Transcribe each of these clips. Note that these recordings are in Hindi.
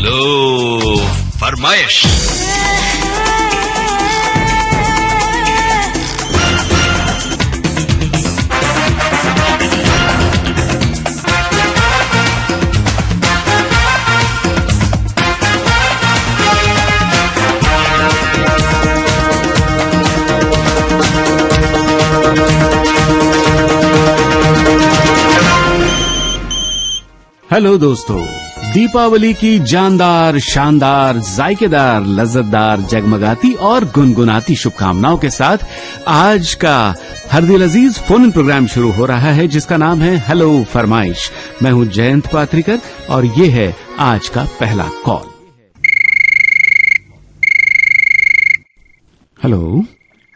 हेलो फरमाइश। हेलो दोस्तों, दीपावली की जानदार, शानदार, जायकेदार, लज्जतदार, जगमगाती और गुनगुनाती शुभकामनाओं के साथ आज का हर दिल अजीज फोन इन प्रोग्राम शुरू हो रहा है, जिसका नाम है हेलो फरमाइश। मैं हूं जयंत पात्रिकर और ये है आज का पहला कॉल। Hello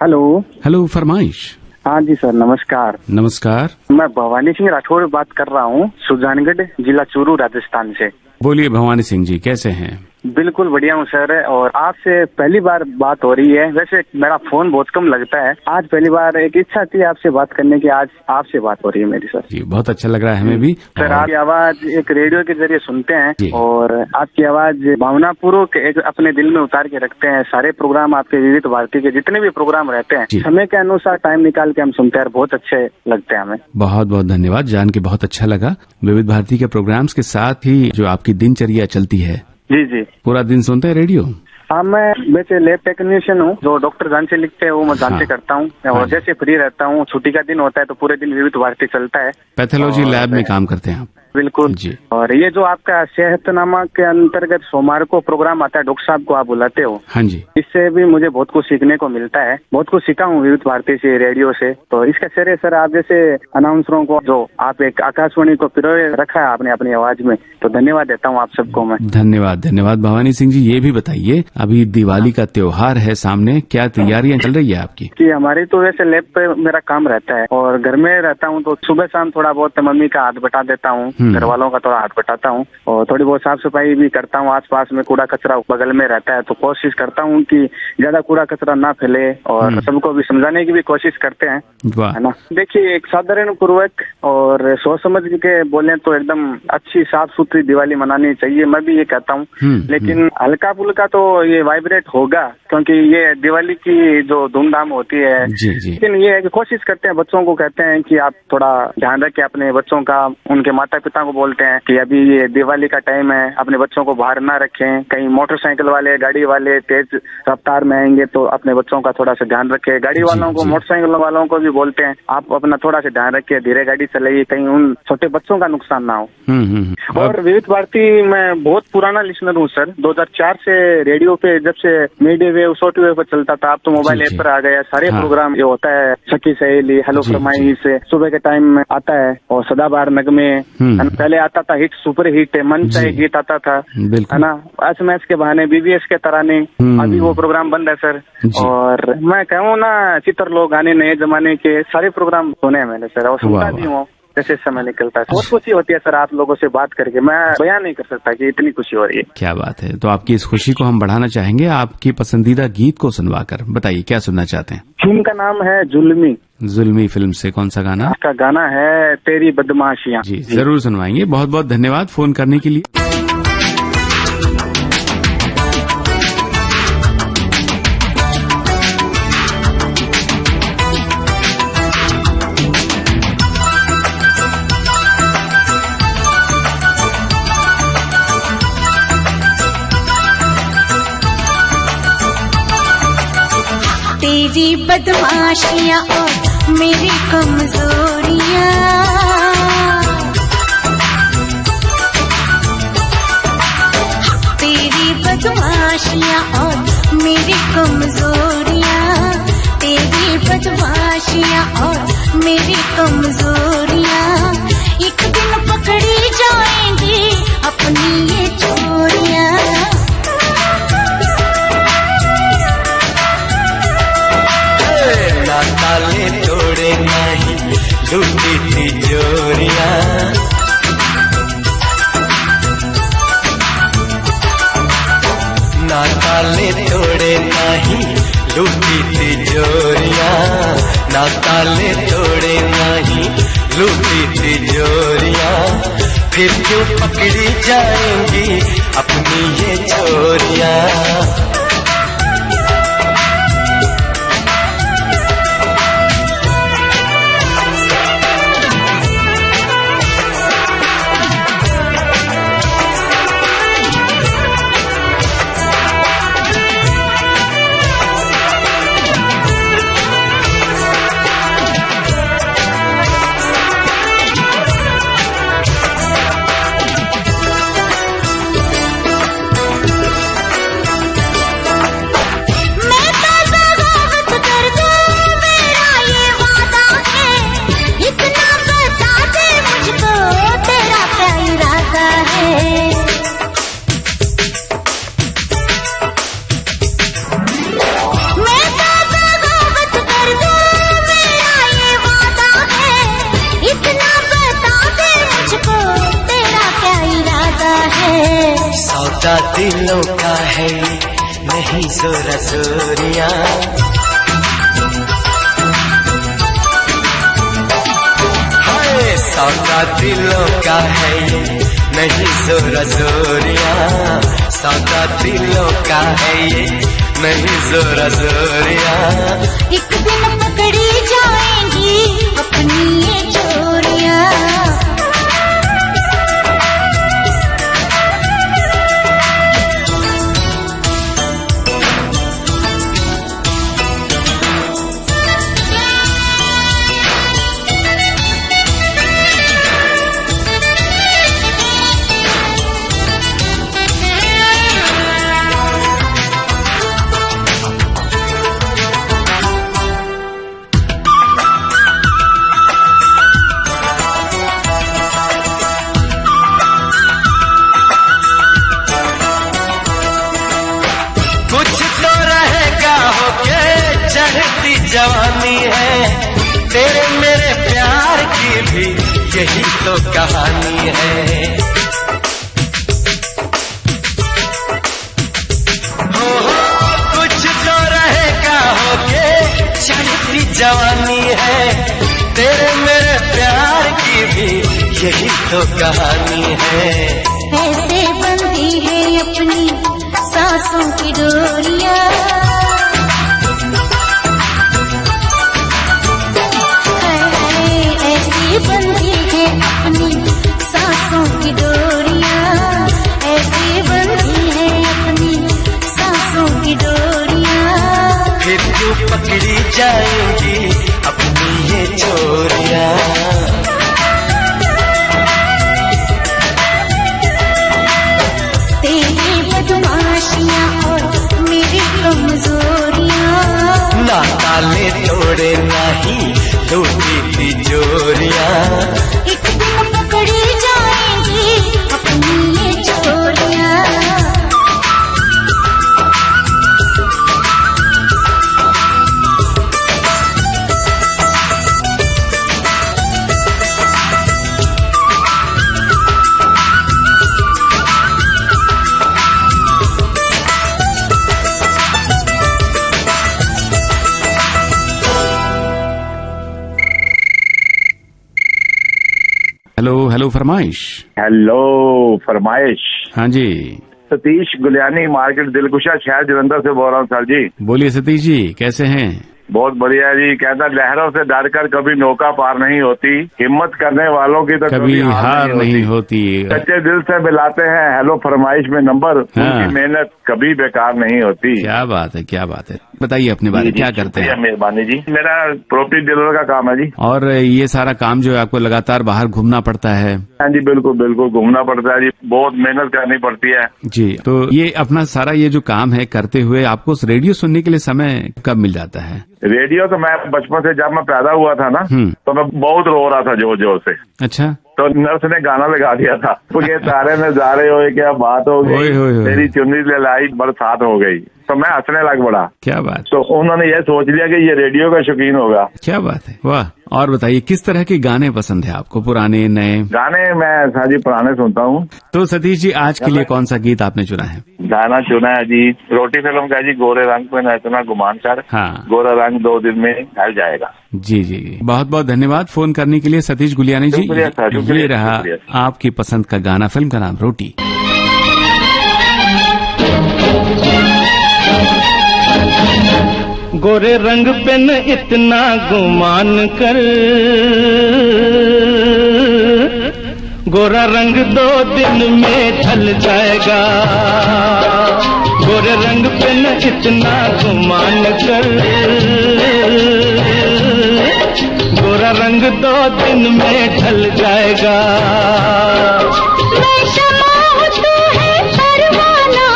hello. हेलो फरमाइश। हाँ जी सर, नमस्कार। नमस्कार। मैं भवानी सिंह राठौर बात कर रहा हूँ, सुजानगढ़ जिला चूरू, राजस्थान से। बोलिए भवानी सिंह जी, कैसे हैं? बिल्कुल बढ़िया हूँ सर, और आपसे पहली बार बात हो रही है। वैसे मेरा फोन बहुत कम लगता है, आज पहली बार एक इच्छा थी आपसे बात करने की, आज आपसे बात हो रही है मेरी सर। जी, बहुत अच्छा लग रहा है हमें भी। सर आपकी आवाज एक रेडियो के जरिए सुनते हैं और आपकी आवाज भावनापूर्वक एक अपने दिल में उतार के रखते हैं। सारे प्रोग्राम आपके विविध भारती के जितने भी प्रोग्राम रहते हैं, समय के अनुसार टाइम निकाल के हम सुनते हैं, बहुत अच्छे लगते हैं हमें। बहुत बहुत धन्यवाद, जान के बहुत अच्छा लगा। विविध भारती के प्रोग्राम्स के साथ ही जो आपकी दिनचर्या चलती है, जी जी, पूरा दिन सुनते हैं रेडियो? हाँ, मैं वैसे लैब टेक्नीशियन हूँ, जो डॉक्टर जान से लिखते हैं वो मैं जान से करता हूँ। और जैसे फ्री रहता हूँ, छुट्टी का दिन होता है तो पूरे दिन विविध भारती चलता है। पैथोलॉजी लैब में काम करते हैं आप? बिल्कुल जी। और ये जो आपका सेहतनामा के अंतर्गत सोमवार को प्रोग्राम आता है, डॉक्टर साहब को आप बुलाते हो। हाँ जी। इससे भी मुझे बहुत कुछ सीखने को मिलता है, बहुत कुछ सीखा हूँ विविध भारती से, रेडियो से। तो इसका श्रेय सर आप जैसे अनाउंसरों को, जो आप एक आकाशवाणी को पिरोए रखा है आपने अपनी आवाज में, तो धन्यवाद देता हूँ आप सबको मैं। धन्यवाद धन्यवाद भवानी सिंह जी। ये भी बताइए, अभी दिवाली का त्योहार है सामने, क्या तैयारियां चल रही है आपकी? कि हमारी तो वैसे लैब पे मेरा काम रहता है और घर में रहता हूँ, तो सुबह शाम थोड़ा बहुत मम्मी का हाथ बटा देता हूँ, घर वालों का थोड़ा हाथ बटाता हूँ और थोड़ी बहुत साफ सफाई भी करता हूँ। आसपास में कूड़ा कचरा बगल में रहता है, तो कोशिश करता हूँ कि ज्यादा कूड़ा कचरा ना फैले और सबको भी समझाने की भी कोशिश करते हैं, है ना। देखिए, एक साधारण पूर्वक और सोच समझ के बोले तो एकदम अच्छी साफ सुथरी दिवाली मनानी चाहिए, मैं भी ये कहता हूँ। लेकिन हल्का फुल्का तो ये वाइब्रेट होगा, क्योंकि ये दिवाली की जो धूमधाम होती है। लेकिन ये है कि कोशिश करते हैं, बच्चों को कहते हैं कि आप थोड़ा ध्यान रखें अपने बच्चों का। उनके माता पिता को बोलते हैं कि अभी ये दिवाली का टाइम है, अपने बच्चों को बाहर ना रखें, कहीं मोटरसाइकिल वाले, गाड़ी वाले तेज रफ्तार में आएंगे तो अपने बच्चों का थोड़ा सा ध्यान रखें। गाड़ी वालों को, मोटरसाइकिल वालों को भी बोलते हैं आप अपना थोड़ा सा ध्यान रखिए, धीरे गाड़ी चलाइए, कहीं उन छोटे बच्चों का नुकसान ना हो। और विविध भारती में बहुत पुराना लिसनर हूँ सर, 2004 से रेडियो पे, जब से मीडिया वेव, शॉर्ट वेव पर चलता था, अब तो मोबाइल ऐप पर आ गया। सारे प्रोग्राम जो होता है, सखी सहेली, हेलो फरमाइश, सुबह के टाइम में आता है, और सदाबहार नगमे, पहले आता था हिट सुपर हिट, मन चाहे गीत आता था, है ना, SMS के बहाने, BBS के तराने। अभी वो प्रोग्राम बंद है सर। और मैं कहूँ ना, चित्र लोग गाने नए जमाने के सारे प्रोग्राम सुने हैं मैंने सर, और सुनता भी हूँ जैसे समय निकलता है। बहुत खुशी होती है सर आप लोगों से बात करके, मैं बयान नहीं कर सकता कि इतनी खुशी हो रही है। क्या बात है। तो आपकी इस खुशी को हम बढ़ाना चाहेंगे आपकी पसंदीदा गीत को सुनवाकर। बताइए क्या सुनना चाहते हैं? फिल्म का नाम है जुल्मी। जुल्मी फिल्म से कौन सा गाना? उसका गाना है तेरी बदमाशियां। जी, जरूर सुनवाएंगे। बहुत बहुत धन्यवाद फोन करने के लिए। तेरी बदमाशियां और मेरी कमजोरियां, तेरी बदमाशियां और मेरी कमजोरियां, तेरी बदमाशियां और मेरी कमजोरियां, एक दिन पकड़ी जाएंगी अपनी ये चोरियां। ताले तोड़े नहीं लूटी तिजोरियां, ना ताले तोड़े नहीं लूटी तिजोरियां, ना ताले तोड़े नहीं लूटी तिजोरियां, फिर क्यों पकड़ी जाएंगी अपनी ये जोरियां। सौदा दिलों का है नहीं जोरा जोरियां। हाय सौदा दिलों का है नहीं जोरा जोरियां। सौदा दिलों का है ये नहीं जोरा जोरियां। एक दिन पकड़ी जाएंगी अपनी ये चोरियां। चढ़ती जवानी है तेरे मेरे प्यार की भी यही तो कहानी है। हो कुछ तो रहेगा होके चढ़ती जवानी है तेरे मेरे प्यार की भी यही तो कहानी है। ऐसे बंधी है अपनी सांसों की डोरियां। बंधी है अपनी सांसों की डोरियां। ऐसी बंधी है अपनी सांसों की डोरियां। फिर क्यों पकड़ी जाएंगी अपनी ये चोरियां। तेरी बदमाशियां और मेरी कमजोरियां। ना ताले तोड़े नहीं लूटी तिजोरियां। एक दिन पकड़ी जाएंगी अपनी ये चोरियां। हेलो हेलो फरमाइश। हेलो फरमाइश। हाँ जी सतीश गुलियानी, मार्केट दिलकुशा, शहर जलंधर से बोल रहा हूँ सर जी। बोलिए सतीश जी, कैसे हैं? बहुत बढ़िया जी। कहता लहरों से डरकर कभी नौका पार नहीं होती, हिम्मत करने वालों की तो कभी हार नहीं होती। सच्चे दिल से मिलाते हैं हेलो फरमाइश में नंबर। उनकी मेहनत कभी बेकार नहीं होती। क्या बात है, क्या बात है। बताइए अपने बारे में, क्या करते हैं? मेहरबानी जी। मेरा प्रॉपर्टी डीलर का काम है जी। और ये सारा काम जो है आपको लगातार बाहर घूमना पड़ता है? हाँ जी बिल्कुल बिल्कुल घूमना पड़ता है जी, बहुत मेहनत करनी पड़ती है जी। तो ये अपना सारा ये जो काम है करते हुए आपको रेडियो सुनने के लिए समय कब मिल जाता है? रेडियो तो मैं बचपन से, जब मैं पैदा हुआ था ना तो मैं बहुत रो रहा था जोर जोर से। अच्छा। तो नर्स ने गाना लगा दिया था, तो ये तारे में जा रहे हो, क्या बात हो गई, तेरी चुन्नी ले लाई बरसात हो गई। तो मैं हंसने लग पड़ा। क्या बात। तो उन्होंने ये सोच लिया कि ये रेडियो का शौकीन होगा। क्या बात है, वाह। और बताइए किस तरह के गाने पसंद है आपको, पुराने नए? गाने मैं साजी पुराने सुनता हूँ। तो सतीश जी आज के लिए कौन सा गीत आपने चुना है? गाना चुना है जी रोटी फिल्म का जी, गोरे रंग पे न इतना गुमान कर। हाँ। गोरा रंग 2 दिन में ढल जाएगा। जी जी जी, बहुत बहुत धन्यवाद फोन करने के लिए सतीश गुलियानी जी। ये रहा आपकी पसंद का गाना, फिल्म का नाम रोटी। गोरे रंग पे न इतना गुमान कर, गोरा रंग 2 दिन में ढल जाएगा। गोरे रंग पे न इतना गुमान कर, गोरा रंग 2 दिन में ढल जाएगा। मैं शमा हूँ तू है परवाना,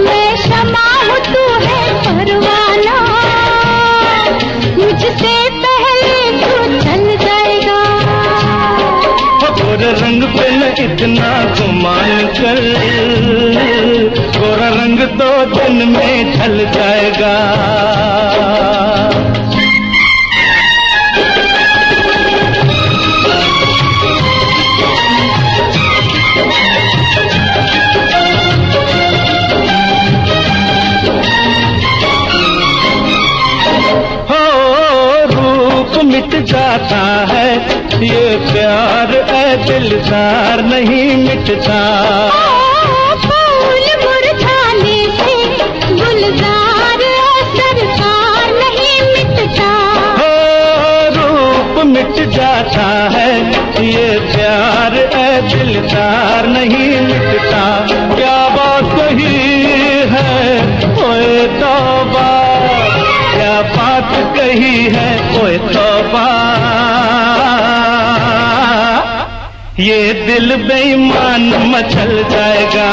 मैं शमा हूँ तू है परवाना, मुझसे पहले तू चल जाएगा। गोरा रंग पे न इतना गुमान कर, गोरा रंग 2 दिन में ढल जाएगा। मिट जाता है ये प्यार ऐ दिलदार नहीं मिटता। फूल मुरझाने से गुलजार सरकार नहीं मिटता। रूप मिट जाता है ये प्यार ऐ दिलदार नहीं मिटता। क्या बात कही है ओए तौबा, क्या बात कही है ओए तौबा, ये दिल बेईमान मचल जाएगा।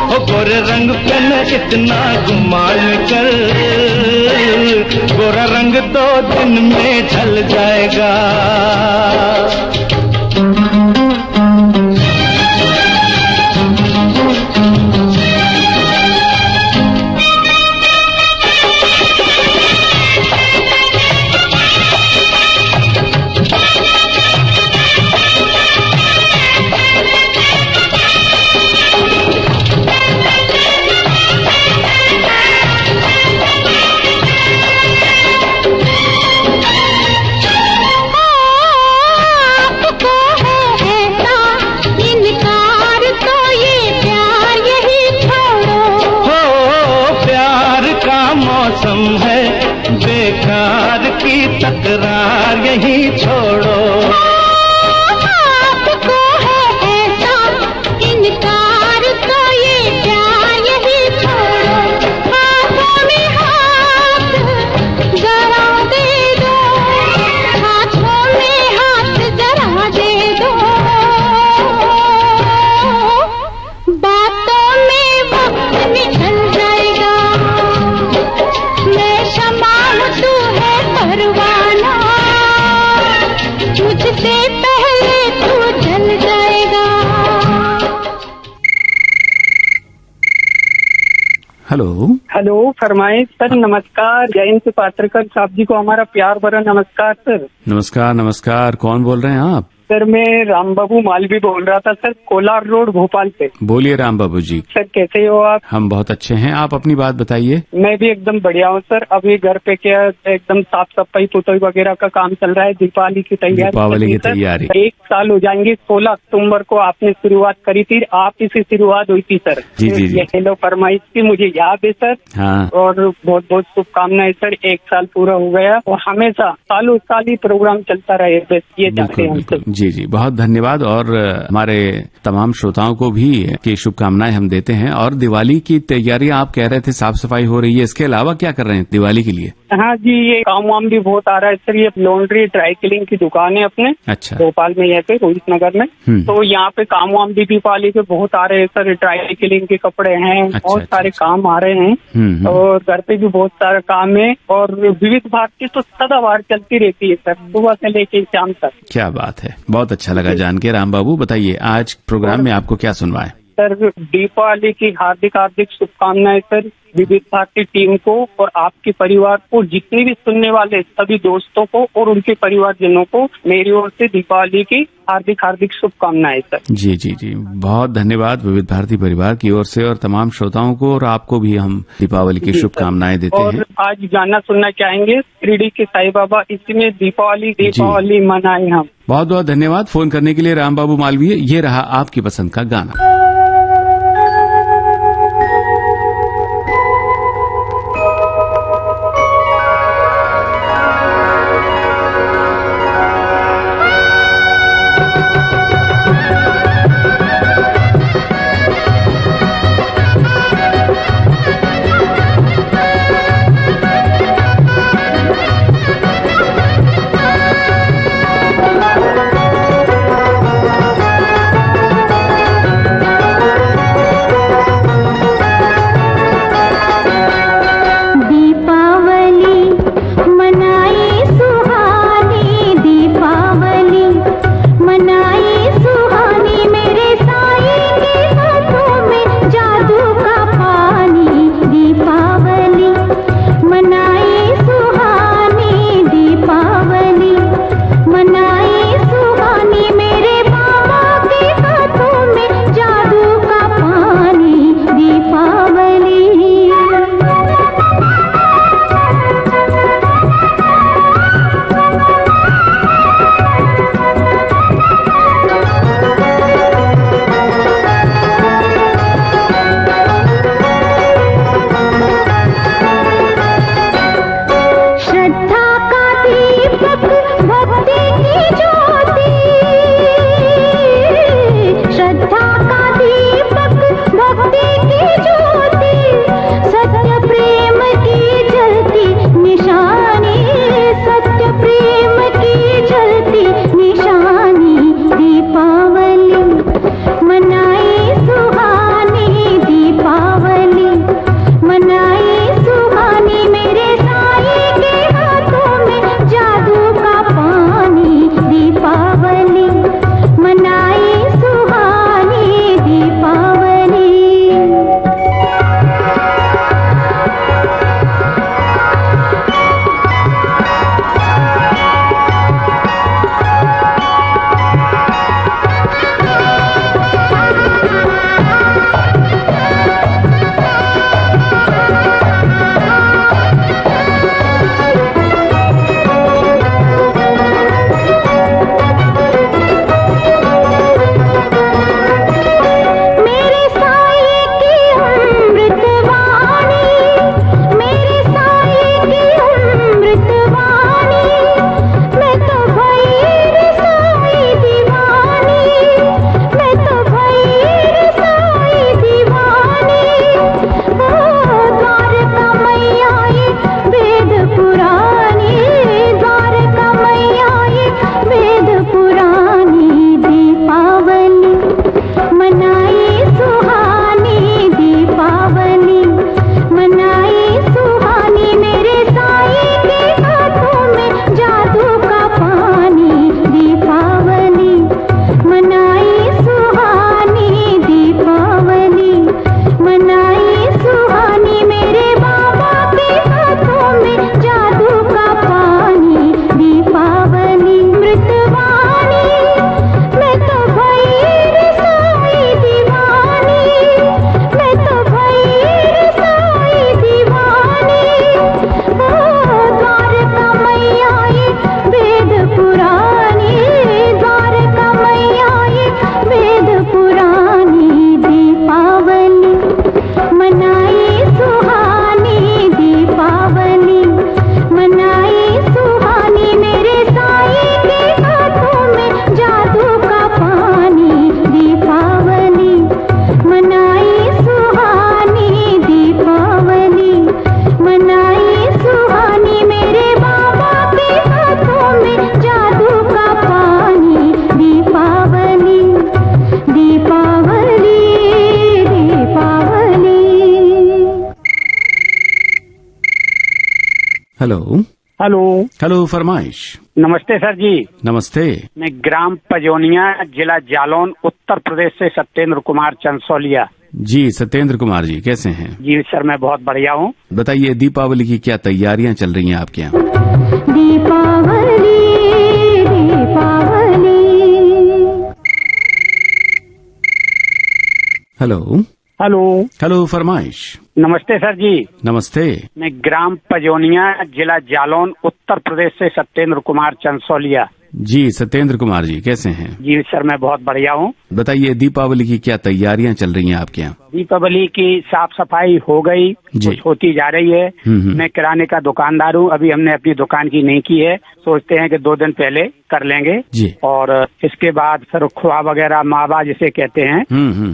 ओ गोरे रंग पे न इतना गुमान कर, गोरा रंग 2 दिन में ढल जाएगा। बेकार की तकरार यही छोड़ो। आपको है ऐसा इनकार तो ये प्यार यही छोड़ो। हाथों में हाथ जरा दे दो, हाथों में हाथ जरा दे दो, बातों में वक्त निकल जाएगा। मैं शमा हूँ तू है परवाना, मुझसे पहले तू जल जाएगा। हेलो फरमाइश सर। नमस्कार, जयंत पात्रकर साहब जी को हमारा प्यार भरा नमस्कार सर। नमस्कार नमस्कार, कौन बोल रहे हैं आप? सर मैं राम बाबू मालवी बोल रहा था सर, कोलार रोड भोपाल से। बोलिए राम बाबू जी। सर कैसे हो आप? हम बहुत अच्छे हैं, आप अपनी बात बताइए। मैं भी एकदम बढ़िया हूँ सर। अभी घर पे क्या एकदम साफ सफाई पुताई वगैरह का काम चल रहा है, दीपावली की तैयारी। दीपावली की तैयारी 1 साल हो जाएंगे। 16 अक्टूबर को आपने शुरुआत करी थी, आप ही से शुरुआत हुई थी सर। जी जी जी। ये हेलो फरमाइश की मुझे याद है सर। हाँ। और बहुत बहुत शुभकामनाएं सर। 1 साल पूरा हो गया और हमेशा सालों साल ही प्रोग्राम चलता रहे, बस ये चाहते हैं। जी जी, बहुत धन्यवाद। और हमारे तमाम श्रोताओं को भी की शुभकामनाएं हम देते हैं। और दिवाली की तैयारी आप कह रहे थे साफ सफाई हो रही है, इसके अलावा क्या कर रहे हैं दिवाली के लिए? हाँ जी, ये काम वाम भी बहुत आ रहा है सर। ये लॉन्ड्री ड्राई क्लीनिंग की दुकान है अपने। अच्छा। भोपाल में यहाँ पे रोहित नगर में। तो यहाँ पे काम वाम भी दीपावली के बहुत आ रहे हैं सर। ड्राई क्लीनिंग के कपड़े हैं, बहुत सारे काम आ रहे हैं। और घर पे भी बहुत सारा काम है। और विविध भारती तो सदाबहार चलती रहती है सर, सुबह से लेके शाम तक। क्या बात है, बहुत अच्छा लगा जान के। राम बाबू बताइए, आज प्रोग्राम में आपको क्या सुनवाए? सर दीपावली की हार्दिक हार्दिक शुभकामनाएं सर विविध भारती टीम को और आपके परिवार को, जितने भी सुनने वाले सभी दोस्तों को और उनके परिवारजनों को मेरी ओर से दीपावली की हार्दिक हार्दिक शुभकामनाएं सर। जी जी जी, बहुत धन्यवाद विविध भारती परिवार की ओर से और तमाम श्रोताओं को, और आपको भी हम दीपावली की शुभकामनाएं देते हैं। और आज गाना सुनना चाहेंगे शिरडी के साईं बाबा, इसमें दीपावली मनाए हम। बहुत बहुत धन्यवाद फोन करने के लिए राम बाबू मालवीय। ये रहा आपकी पसंद का गाना। हेलो। हेलो। हेलो, फरमाइश। नमस्ते सर जी। नमस्ते। मैं ग्राम पजोनिया, जिला जालौन, उत्तर प्रदेश से सत्येंद्र कुमार चंसोलिया। जी सत्येंद्र कुमार जी, कैसे हैं? जी सर, मैं बहुत बढ़िया हूँ। बताइए, दीपावली की क्या तैयारियां चल रही हैं आपके यहाँ? Deepawali Deepawali. Hello. Hello. Hello, फरमाइश। नमस्ते सर जी। नमस्ते। मैं ग्राम पजोनिया, जिला जालौन, उत्तर प्रदेश से सत्येंद्र कुमार चंसोलिया। जी सत्येंद्र कुमार जी, कैसे हैं? जी सर, मैं बहुत बढ़िया हूँ। बताइए, दीपावली की क्या तैयारियां चल रही हैं आपके यहाँ? दीपावली की साफ सफाई हो गई, कुछ होती जा रही है। मैं किराने का दुकानदार हूँ, अभी हमने अपनी दुकान की नहीं की है, सोचते हैं कि 2 दिन पहले कर लेंगे जी। और इसके बाद सर खोआ वगैरह, मावा जिसे कहते हैं,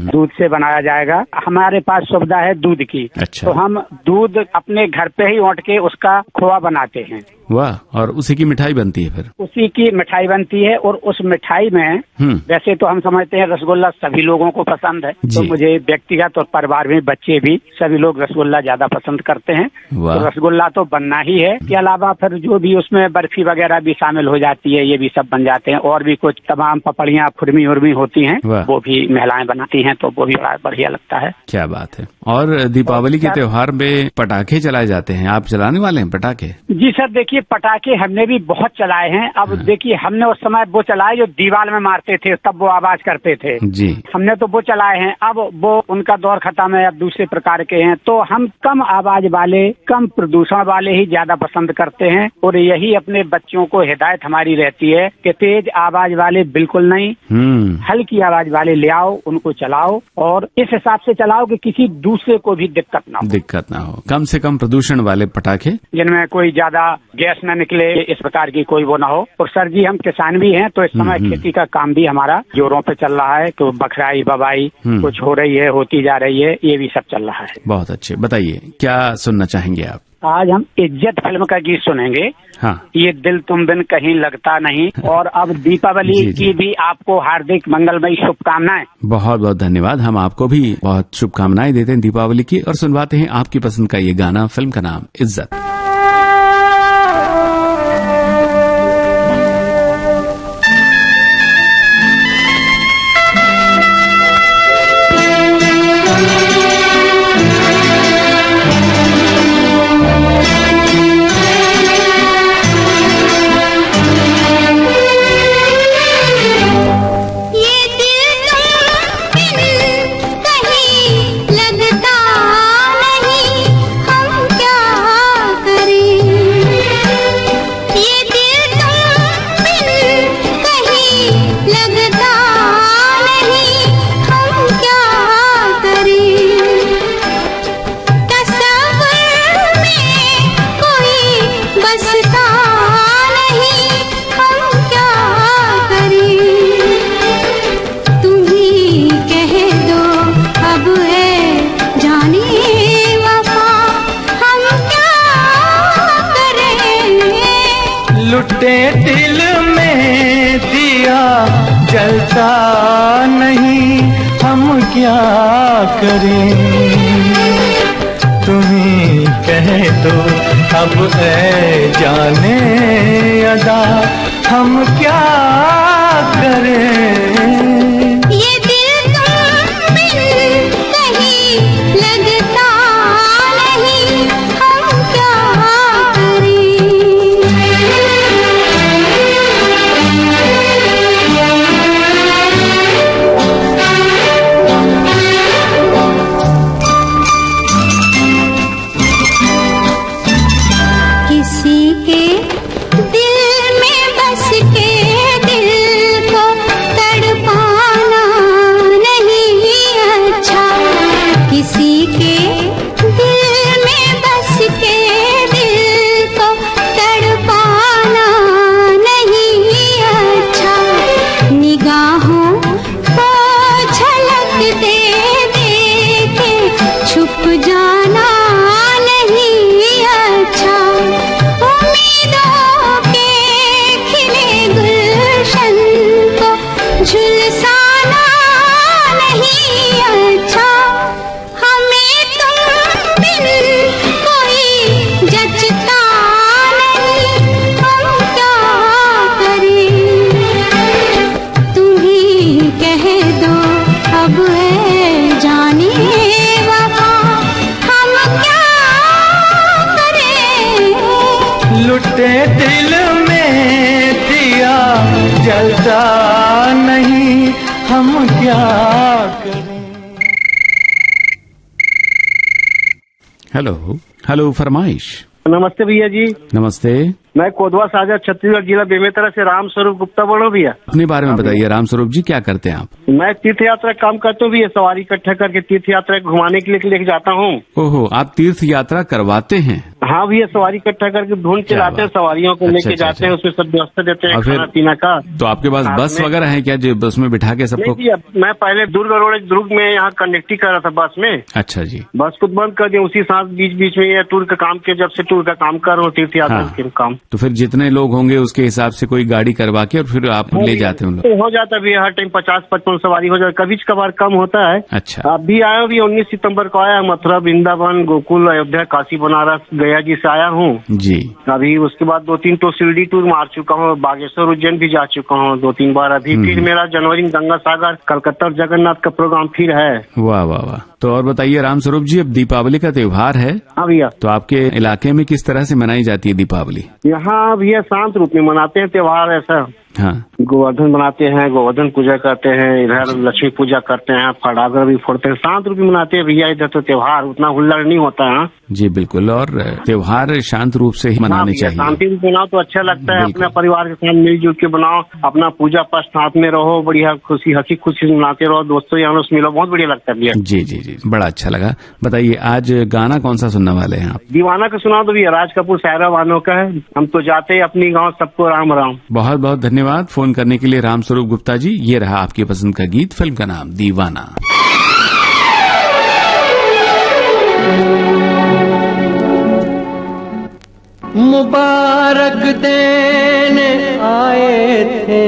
दूध से बनाया जाएगा। हमारे पास सुविधा है दूध की। अच्छा। तो हम दूध अपने घर पे ही औंट के उसका खोआ बनाते हैं। वाह, और उसी की मिठाई बनती है फिर? उसी की मिठाई बनती है, और उस मिठाई में वैसे तो हम समझते हैं रसगुल्ला सभी लोगों को पसंद है, तो मुझे व्यक्तिगत और परिवार में बच्चे भी सभी लोग रसगुल्ला ज्यादा पसंद करते हैं। तो रसगुल्ला तो बनना ही है। इसके अलावा फिर जो भी उसमें बर्फी वगैरह भी शामिल हो जाती है, ये भी सब बन जाते हैं। और भी कुछ तमाम पपड़ियाँ, खुरमी उर्मी होती हैं, वो भी महिलाएं बनाती हैं, तो वो भी बड़ा बढ़िया लगता है। क्या बात है। और दीपावली के त्योहार में पटाखे चलाए जाते हैं, आप चलाने वाले हैं पटाखे? जी सर, देखिए पटाखे हमने भी बहुत चलाए हैं। अब देखिए, हमने उस समय वो चलाए जो दीवार में मारते थे, तब वो आवाज करते थे जी। हमने तो वो चलाए हैं। अब वो उनका दौर खत्म है, अब दूसरे प्रकार के हैं। तो हम कम आवाज वाले, कम प्रदूषण वाले ही ज्यादा पसंद करते हैं, और यही अपने बच्चों को हिदायत हमारी रहती है कि तेज आवाज वाले बिल्कुल नहीं, हल्की आवाज वाले ले आओ, उनको चलाओ, और इस हिसाब से चलाओ कि किसी दूसरे को भी दिक्कत ना हो। कम से कम प्रदूषण वाले पटाखे, जिनमें कोई ज्यादा गैस न निकले, इस प्रकार की कोई वो ना हो। और सर जी, हम किसान भी हैं, तो इस समय खेती का काम भी हमारा जोरों पे चल रहा है। तो बखराई बबाई कुछ हो रही है, होती जा रही है, ये भी सब चल रहा है। बहुत अच्छे। बताइए, क्या सुनना चाहेंगे आप? आज हम इज्जत फिल्म का गीत सुनेंगे। हाँ। ये दिल तुम बिन कहीं लगता नहीं। और अब दीपावली की भी आपको हार्दिक मंगलमयी शुभकामनाएं। बहुत बहुत धन्यवाद। हम आपको भी बहुत शुभकामनाएं देते हैं दीपावली की, और सुनवाते हैं आपकी पसंद का ये गाना। फिल्म का नाम इज्जत। लुटे दिल में दिया जलता नहीं, हम क्या करें। तुम्ही कह दो अब है जाने अदा, हम क्या करें। करें। हेलो हेलो फरमाइश। नमस्ते भैया जी। नमस्ते। मैं कोदवा सागर छत्तीसगढ़ जिला बेमेतरा से राम स्वरूप गुप्ता बोल रहा हूँ भैया। अपने बारे में बताइए राम स्वरूप जी, क्या करते हैं आप? मैं तीर्थ यात्रा काम करता हूँ भैया, सवारी इकट्ठा करके तीर्थ यात्रा घुमाने के लिए लेके जाता हूँ। ओहो, आप तीर्थ यात्रा करवाते हैं? हाँ भैया, सवारी इकट्ठा करके ढूंढ के लाते हैं, सवारियों को लेके जाते हैं, उसमें सब व्यवस्था देते हैं खाना पीना का। तो आपके पास बस वगैरह है क्या जो बस में बिठा के सबको? मैं पहले दुर्ग में यहाँ कंडक्टिंग कर रहा था बस में। अच्छा जी। बस को बंद कर दिया, उसी साथ बीच बीच में ये टूर का काम किया, जब से टूर का काम कर रहा हूँ तीर्थ यात्रा के काम। तो फिर जितने लोग होंगे उसके हिसाब से कोई गाड़ी करवा के और फिर आप ले जाते हैं? तो हो जाता है हर टाइम 50-55 सवारी हो जाता है, कभी कभार कम होता है। अच्छा। आप भी आया भी 19 सितंबर को आया, मथुरा वृंदावन गोकुल अयोध्या काशी बनारस गया जी से आया हूँ जी। अभी उसके बाद 2-3 तो शिरडी टूर मार चुका हूँ, बागेश्वर उज्जैन भी जा चुका हूँ 2-3 बार। अभी फिर मेरा जनवरी में गंगा सागर कलकत्ता और जगन्नाथ का प्रोग्राम फिर है। वाह वाह वाह। तो और बताइए राम स्वरूप जी, अब दीपावली का त्योहार है। हाँ भैया। तो आपके इलाके में किस तरह से मनाई जाती है दीपावली? यहाँ भैया शांत रूप में मनाते हैं त्योहार ऐसा। हाँ। गोवर्धन बनाते हैं, गोवर्धन पूजा करते हैं, इधर लक्ष्मी पूजा करते हैं, फटाखा भी फोड़ते हैं, शांत रूप में मनाते हैं भैया। इधर तो त्योहार उतना हुल्लड़ नहीं होता है। जी बिल्कुल, और त्योहार शांत रूप से ही मनाने चाहिए। शांति रूप बनाओ तो अच्छा लगता है, अपने परिवार के साथ मिलजुल के बनाओ, अपना पूजा पाठ साथ में रहो, बढ़िया खुशी हंसी खुशी मनाते रहो, दोस्तों यारों से मिलो, बहुत बढ़िया लगता है भैया। जी जी जी, बड़ा अच्छा लगा। बताइए आज गाना कौन सा सुनने वाले हैं आप? दीवाना का सुना दो भैया, राज कपूर सायरा बानो का है। हम तो जाते हैं अपनी गाँव, सबको राम राम। बहुत बहुत धन्यवाद फोन करने के लिए राम स्वरूप गुप्ता जी। ये रहा आपकी पसंद का गीत, फिल्म का नाम दीवाना। मुबारक देने आए थे,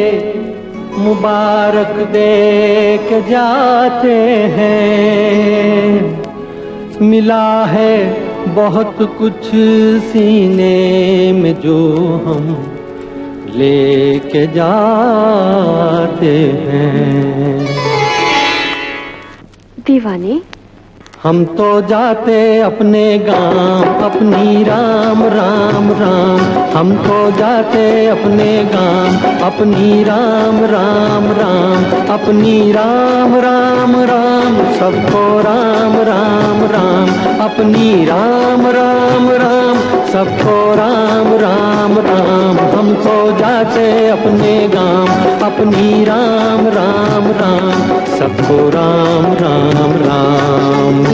मुबारक दे के जाते हैं। मिला है बहुत कुछ सीने में जो हम लेके जाते हैं। दीवाने हम तो जाते अपने गांव, अपनी राम राम राम। हम तो जाते अपने गांव, अपनी राम राम राम। अपनी राम राम राम, सबको राम राम राम। अपनी राम राम राम, सबको राम राम राम। हम तो जाते अपने गांव, अपनी राम राम राम। सबको राम राम राम।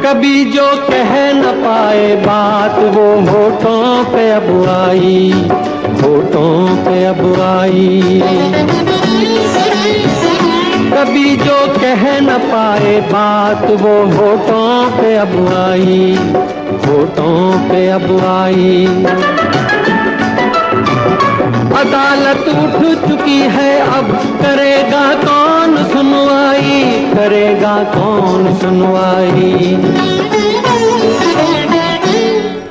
कभी जो कह न पाए बात, वो होठों पे अब आई, होठों पे अब आई। कभी जो कह न पाए बात, वो होठों पे अब आई, होठों पे अब आई। अदालत उठ चुकी है, अब करेगा कौन सुनवाई, करेगा कौन सुनवाई।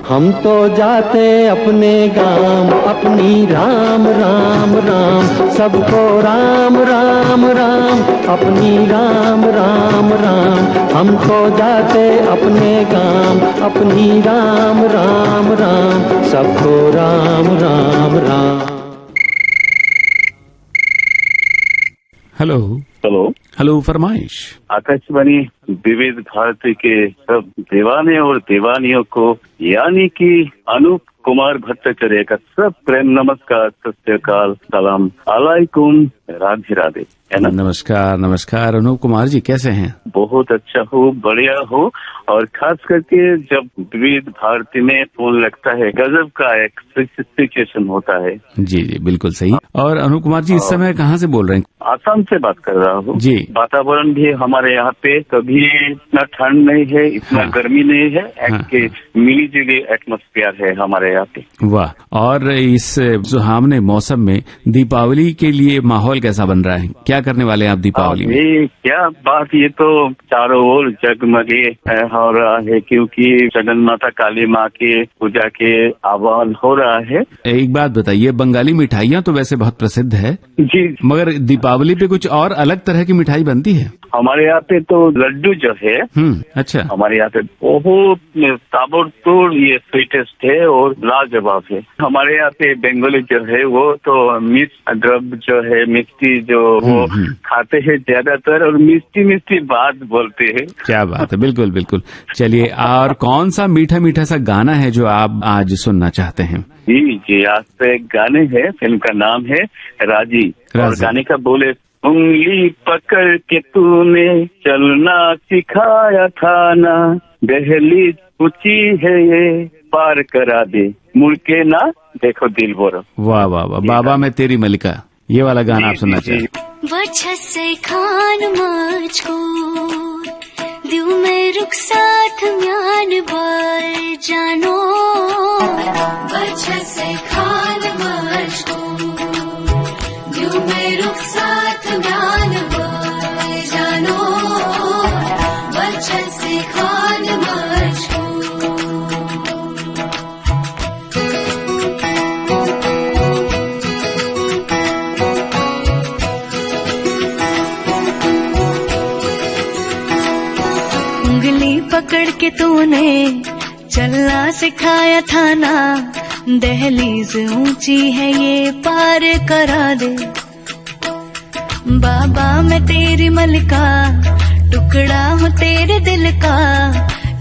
हम तो जाते अपने गांव, अपनी राम राम राम। सबको राम राम राम, अपनी राम राम राम। हम तो जाते अपने गांव, अपनी राम राम राम। सबको Ram Ram Ram. Hello hello hello फरमाइश। आकाशवाणी विविध भारती के सब दीवाने और दीवानियों को, यानी कि अनूप कुमार भट्टाचार्य का सब प्रेम नमस्कार, सत श्री अकाल, सलाम अलैकुम, राधे राधे, है ना? नमस्कार नमस्कार। अनूप कुमार जी कैसे हैं? बहुत अच्छा हूँ, बढ़िया हूँ। और खास करके जब विविध भारती में फोन लगता है, गजब का एक सिचुएशन होता है। जी जी बिल्कुल सही। और अनूप कुमार जी इस समय कहाँ से बोल रहे हैं? आसाम से बात कर रहा हूँ जी। वातावरण भी हमारे यहाँ पे कभी इतना ठंड नहीं है, इतना गर्मी नहीं है, एक मिली जुली एटमॉस्फेयर है हमारे यहाँ पे। वाह। और इस सुहावने मौसम में दीपावली के लिए माहौल कैसा बन रहा है? क्या करने वाले हैं आप दीपावली में? क्या बात, ये तो चारों ओर जगमगे हो रहा है, क्योंकि जगन माता काली माँ के पूजा के आह्वान हो रहा है। एक बात बताइए, बंगाली मिठाइयाँ तो वैसे बहुत प्रसिद्ध है जी, मगर दीपावली पे कुछ और अलग तरह की मिठाई बनती है? हमारे यहाँ पे तो लड्डू जो है, अच्छा, हमारे यहाँ पे बहुत ताबड़तोड़ ये स्वीटेस्ट है और लाजवाब है। हमारे यहाँ पे बंगाली जो है वो तो मिष्ट द्रव्य जो है, मिष्टी जो वो खाते हैं ज्यादातर, और मिष्टी मिष्टी बात बोलते हैं। क्या बात है, बिल्कुल बिल्कुल। चलिए, और कौन सा मीठा मीठा सा गाना है जो आप आज सुनना चाहते हैं? जी, आज पे एक गाने है, फिल्म का नाम है राजी, और गाने का बोले, उंगली पकड़ के तूने चलना सिखाया था ना, दहलीज ऊंची है ये पार करा दे, मुड़ के ना देखो दिल बोरो। वाह वाह वाह, बाबा मैं तेरी मलिका, ये वाला गाना आप सुनना चाहिए। वछसे खान मुझको दिल में रुक साथ म्यान बार जानो, वछसे खान मुझको दिल में रुक साथ म्यान बार जानो, वछसे खान मुझको। पकड़ के तूने चलना सिखाया था ना, दहलीज ऊंची है ये पार करा दे, बाबा मैं तेरी मलिका, टुकड़ा हूँ तेरे दिल का,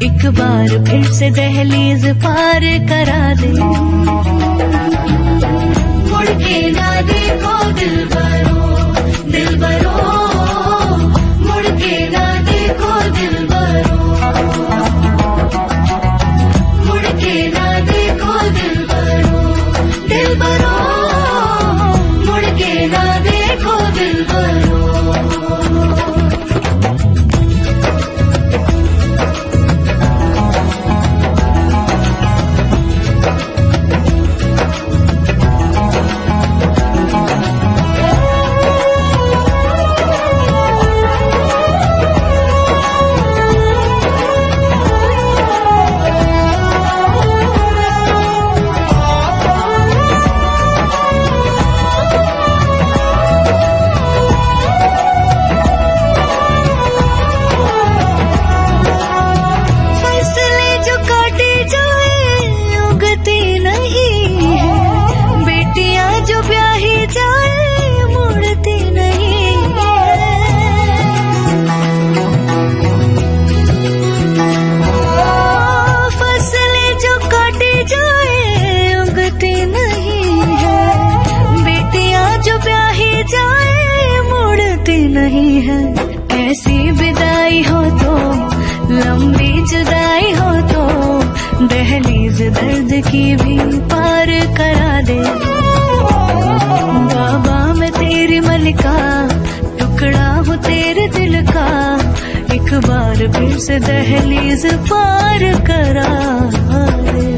एक बार फिर से दहलीज पार करा दे, मुड़ के ना देखो दिल भरो, दिल भरो, मुड़ के ना देखो दिल भरो, मुड़ के ना देखो दिल भरो, दिल भरो, मुड़ के ना देखो दिल भरो। नहीं है ऐसी विदाई हो तो, लंबी जुदाई हो तो, दहलीज दर्द की भी पार करा दे, बाबा मैं तेरी मलिका, टुकड़ा हूँ तेरे दिल का, एक बार फिर से दहलीज पार करा दे।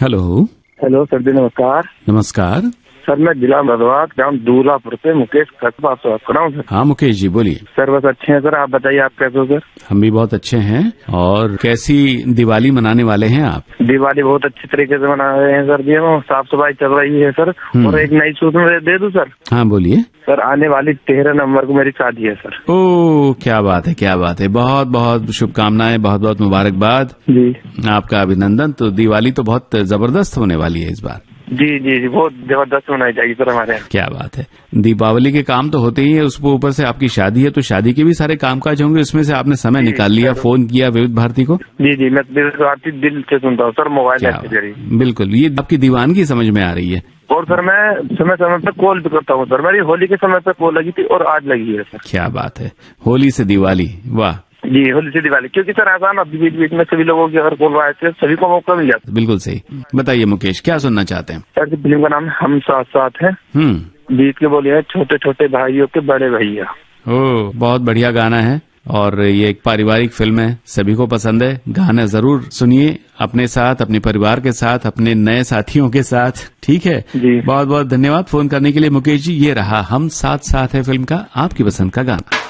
हेलो हेलो सर जी, नमस्कार। नमस्कार सर, मैं जिला मधवात गांव दूल्हापुर से मुकेश खटपा से बात कर रहा हूँ सर। हाँ मुकेश जी बोलिए। सर बस अच्छे हैं सर, आप बताइए आप कैसे हो सर? हम भी बहुत अच्छे हैं। और कैसी दिवाली मनाने वाले हैं आप? दिवाली बहुत अच्छी तरीके से मना रहे हैं सर जी, हम साफ सफाई चल रही है सर। और एक नई सूचना दे दूं सर? हाँ बोलिए सर। आने वाली 13 नवंबर को मेरी शादी है सर। ओह क्या बात है, क्या बात है, बहुत बहुत शुभकामनाएं, बहुत बहुत मुबारकबाद जी। आपका अभिनंदन। तो दिवाली तो बहुत जबरदस्त होने वाली है इस बार। जी जी जी, बहुत जबरदस्त मनाई जाएगी सर हमारे यहाँ। क्या बात है। दीपावली के काम तो होते ही है, उस ऊपर से आपकी शादी है, तो शादी के भी सारे कामकाज होंगे, उसमें से आपने समय निकाल लिया, फोन किया विविध भारती को। जी जी, मैं दिल से सुनता हूँ सर, मोबाइल ऐप के जरिए। बिल्कुल, ये आपकी दीवानगी समझ में आ रही है। और सर मैं समय समय पे कॉल भी करता हूँ सर, मेरी होली के समय पे कॉल लगी थी और आज लगी है सर। क्या बात है, होली से दिवाली, वाह। जी, होली से दिवाली, क्योंकि सर ऐसा ना बीच बीच में सभी लोगों की अगर कॉल आए थे, सभी को मौका मिल जाता। बिल्कुल सही। बताइए मुकेश, क्या सुनना चाहते हैं? सर की फिल्म का नाम हम साथ साथ है। गीत के बोलिए छोटे छोटे भाइयों के बड़े भैया। ओ, बहुत बढ़िया गाना है और ये एक पारिवारिक फिल्म है, सभी को पसंद है। गाना जरूर सुनिए अपने साथ, अपने परिवार के साथ, अपने नए साथियों के साथ, ठीक है जी। बहुत बहुत धन्यवाद फोन करने के लिए मुकेश जी। ये रहा हम साथ साथ है फिल्म का आपकी पसंद का गाना।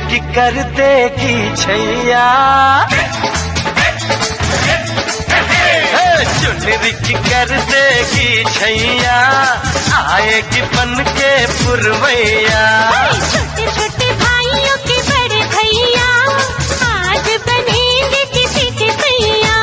की कर देगी छैया, चुनरी की कर देगी छैया, आएगी बन के पुरवैया। छोटे छोटे भाइयों के बड़े भैया, आज बनेंगे किसी के भैया।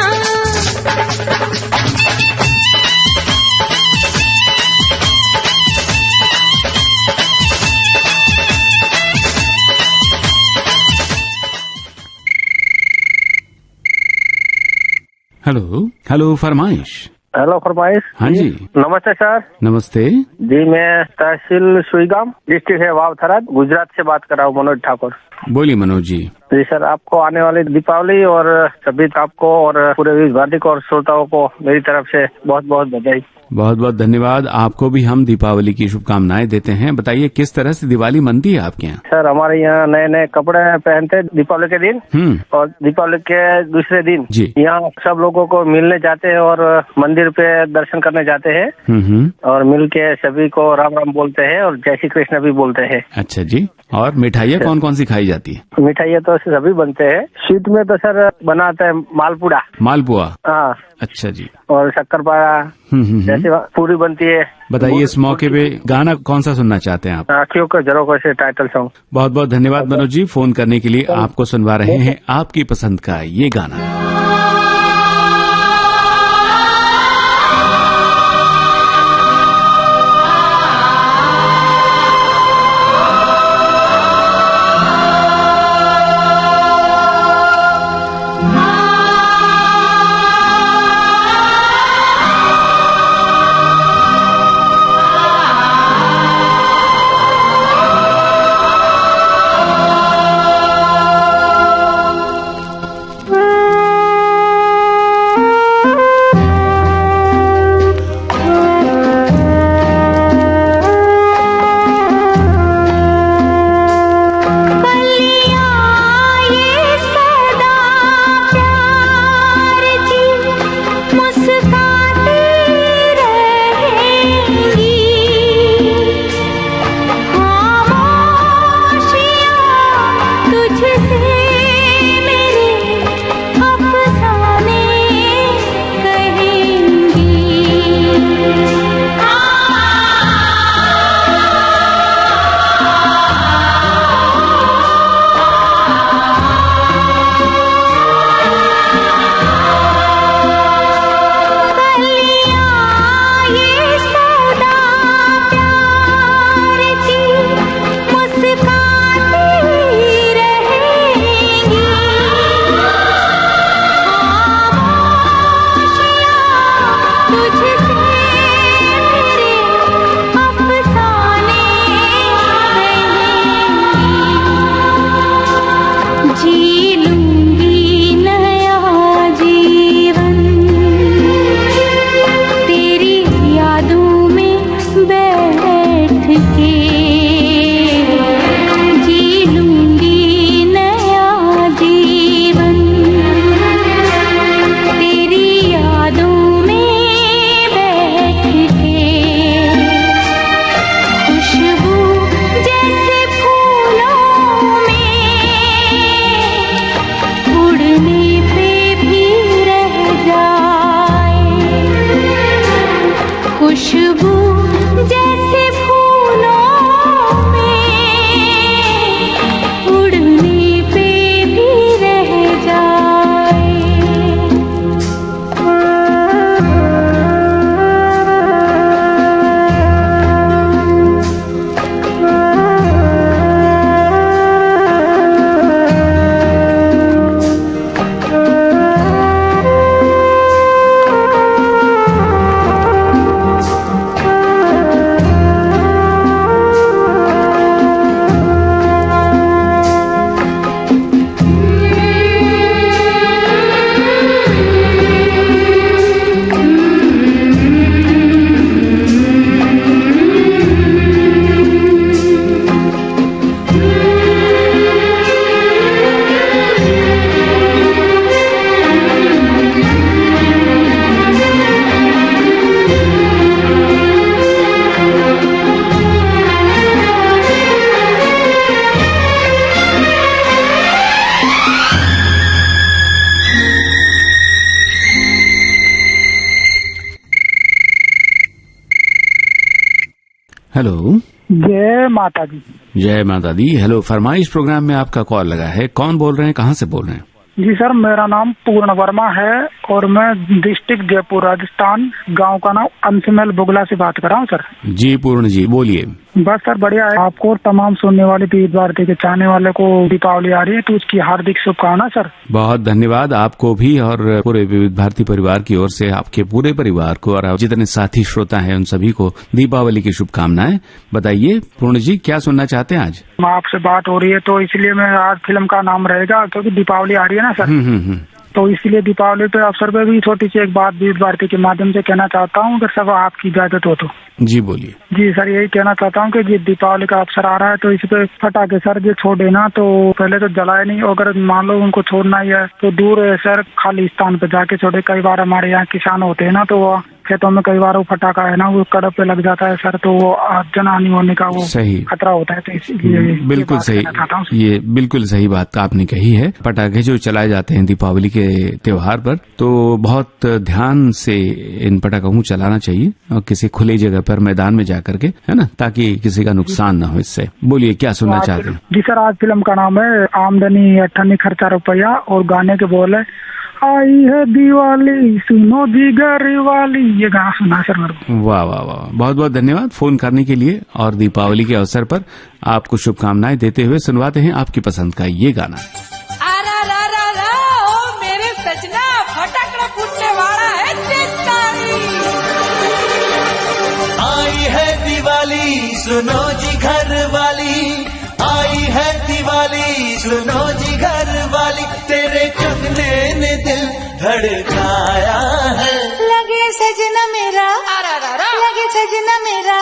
हेलो हेलो फरमाइश। हेलो फरमाइश। हाँ जी, नमस्ते सर। नमस्ते जी, मैं तहसील सुईगाम, डिस्ट्रिक्ट है वावथरा, गुजरात से बात कर रहा हूँ, मनोज ठाकुर। बोलिए मनोज जी। जी सर, आपको आने वाली दीपावली और सभी आपको और पूरे विविध भारती को और श्रोताओं को मेरी तरफ से बहुत बहुत बधाई। बहुत बहुत धन्यवाद। आपको भी हम दीपावली की शुभकामनाएं देते हैं। बताइए किस तरह से दिवाली मनती है आपके यहाँ? सर हमारे यहाँ नए नए कपड़े पहनते दीपावली के दिन और दीपावली के दूसरे दिन जी यहाँ सब लोगों को मिलने जाते हैं और मंदिर पे दर्शन करने जाते हैं और मिल के सभी को राम राम बोलते हैं और जय श्री कृष्ण भी बोलते हैं। अच्छा जी। और मिठाइयाँ कौन कौन सी खाई जाती है? मिठाइयाँ तो सभी बनते हैं। स्वीट में तो सर बनाते हैं मालपुड़ा। मालपुआ, हाँ। अच्छा जी। और शक्करपारा जैसे पूरी बनती है। बताइए इस मौके पे गाना कौन सा सुनना चाहते हैं आप? आँखियों को झरोखों से टाइटल सॉन्ग। बहुत बहुत धन्यवाद मनोज जी फोन करने के लिए। आपको सुनवा रहे हैं आपकी पसंद का ये गाना। हेलो। जय माता दी। जय माता दी। हेलो, फरमाइश प्रोग्राम में आपका कॉल लगा है। कौन बोल रहे हैं, कहाँ से बोल रहे हैं? जी सर, मेरा नाम पूर्ण वर्मा है और मैं डिस्ट्रिक्ट जयपुर राजस्थान, गांव का नाम अंशमेल बुगला से बात कर रहा हूँ सर। जी पूर्ण जी, बोलिए। बस सर बढ़िया है। आपको तमाम सुनने वाले विविध भारती के चाहने वाले को दीपावली आ रही है तो उसकी हार्दिक शुभकामनाएं सर। बहुत धन्यवाद आपको भी और पूरे विविध भारती परिवार की ओर से आपके पूरे परिवार को और जितने साथी श्रोता हैं उन सभी को दीपावली की शुभकामनाएं। बताइए पूर्ण जी, क्या सुनना चाहते हैं आज? आपसे बात हो रही है तो इसलिए मैं आज फिल्म का नाम रहेगा क्योंकि दीपावली आ रही है ना सर। तो इसलिए दीपावली पे अवसर पे भी छोटी सी एक बात विविध भारती के माध्यम से कहना चाहता हूँ, अगर सब आपकी इजाजत हो तो। जी बोलिए। जी सर, यही कहना चाहता हूँ कि ये दीपावली का अवसर आ रहा है तो इस पे फटाके सर जो छोड़े ना तो पहले तो जलाए नहीं, अगर मान लो उनको छोड़ना ही है तो दूर सर खाली स्थान पे जाके छोड़े। कई बार हमारे यहाँ किसान होते हैं ना तो वो खेतों में कई बार वो फटाका है ना वो कड़प पे लग जाता है सर, तो वो जनहानि होने का वो सही खतरा होता है। तो इसलिए बिल्कुल सही, ये बिल्कुल सही बात आपने कही है। पटाखे जो चलाए जाते हैं दीपावली के त्योहार पर तो बहुत ध्यान से इन पटाखों को चलाना चाहिए और किसी खुली जगह पर मैदान में जाकर के, है ना, ताकि किसी का नुकसान न हो इससे। बोलिए क्या सुनना चाहते हैं? जी सर, आज फिल्म का नाम है आमदनी 98 खर्चा रुपया और गाने के बोल है आई है दिवाली सुनो जिगर वाली। ये गाना सुना सर मेरे को। वाह वाह वाह, बहुत बहुत धन्यवाद फोन करने के लिए और दीपावली के अवसर पर आपको शुभकामनाएं देते हुए सुनवाते हैं आपकी पसंद का ये गाना। मेरे सजना फटाकड़ा फूटने वाला है आई है दिवाली सुनो जी घर वाली, आई है दिवाली सुनो जी घर वाली, तेरे चुगने ने दिल धड़काया है। लगे सजना मेरा लगे सजना मेरा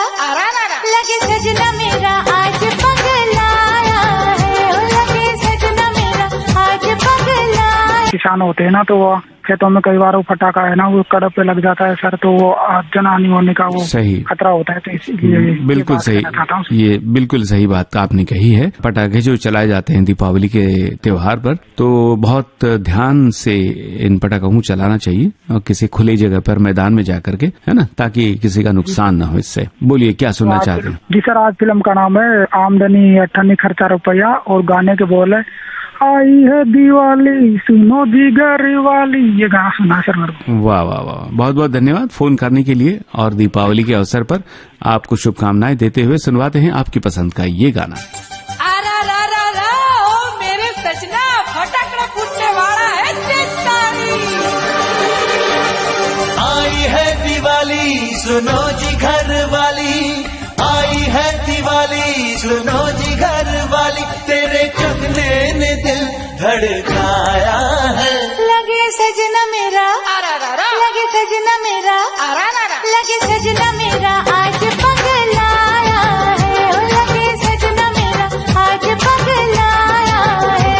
लगे सजना मेरा आज पगलाया है, लगे सजना मेरा आज पगलाया। किसान होते हैं ना तो वो खेतों में कई बार वो फटाका है ना वो कड़प पे लग जाता है सर, तो वो जनहानि होने का वो सही खतरा होता है। तो इसलिए बिल्कुल सही, ये बिल्कुल सही बात आपने कही है। पटाखे जो चलाए जाते हैं दीपावली के त्योहार पर तो बहुत ध्यान से इन पटाखों को चलाना चाहिए और किसी खुली जगह पर मैदान में जाकर के, है ना, ताकि किसी का नुकसान न हो इससे। बोलिए क्या सुनना चाहते हैं? जी सर, आज फिल्म का नाम है आमदनी 98 खर्चा रुपया और गाने के बोल है आई है दिवाली सुनो जिगर वाली। ये गाना सुना सर मेरे को। वाह वाह वाह, बहुत बहुत धन्यवाद फोन करने के लिए और दीपावली के अवसर पर आपको शुभकामनाएं देते हुए सुनवाते हैं आपकी पसंद का ये गाना। मेरे सजना फटाकड़ा फूटने वाला है आई है सुनो जी घर वाली, आई है दिवाली सुनो जी घर वाली, तेरे कंगने ने दिल धड़काया है। लगे सजना मेरा, लगे सजना मेरा, लगे सजना मेरा आज पगलाया है, लगे सजना मेरा आज पगलाया है।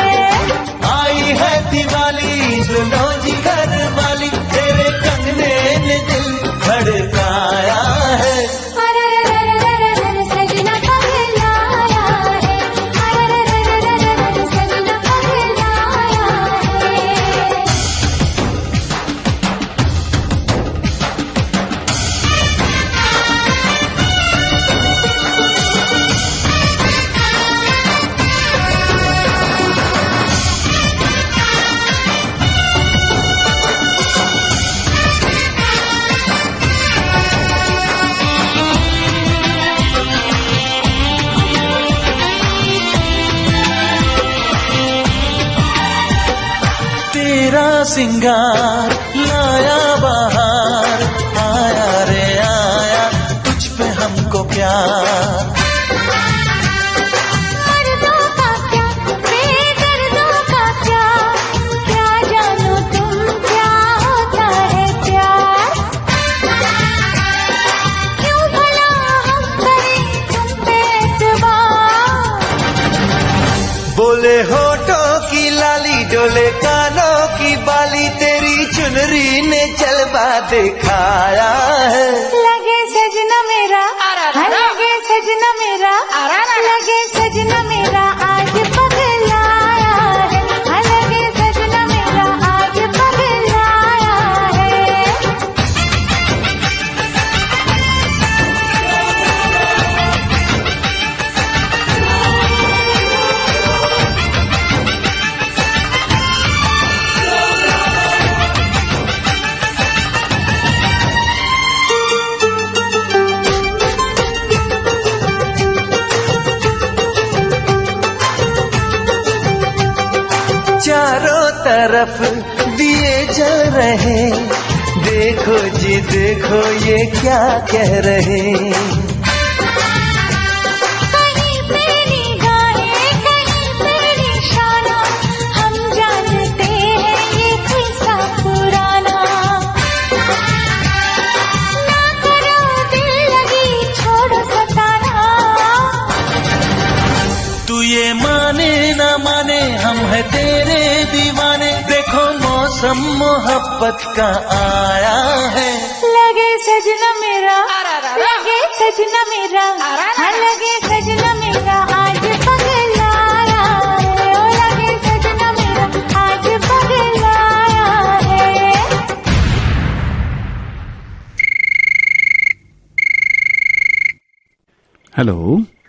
आई है दिवाली सुनो जी घर वाली, तेरे कंगने ने दिल धड़काया है। सजना पगलाया है, सजना पगलाया है। तेरा सिंगार लाया बाहर, आया रे आया तुझ पे हमको प्यार। मर्दों का क्या, बेदर्दों का क्या, क्या जानो तुम क्या होता है प्यार। क्यों भला हम करें तुम पे एतबार। बोले होठों की लाली डोले कानों की बाली, तेरी चुनरी ने जलवा दिखाया है। लगे सजना मेरा, लगे सजना मेरा, लगे सजना मेरा आज पगलाया है, लगे सजना मेरा आज पगलाया है। चारों तरफ दिए जल रहे, देखो जी देखो ये क्या कह रहे। कहीं पे निगाहें, कहीं पे निशाना, हम जानते हैं ये किस्सा पुराना। ना करो दिल लगी छोड़ो सताना। तू ये माने ना माने हम है तेरे दीवाने, देखो मौसम मोहब्बत का आया है। लगे सजना मेरा, लगे सजना मेरा, लगे सजना मेरा आज पगलाया है, लगे सजना मेरा आज पगलाया है। हेलो,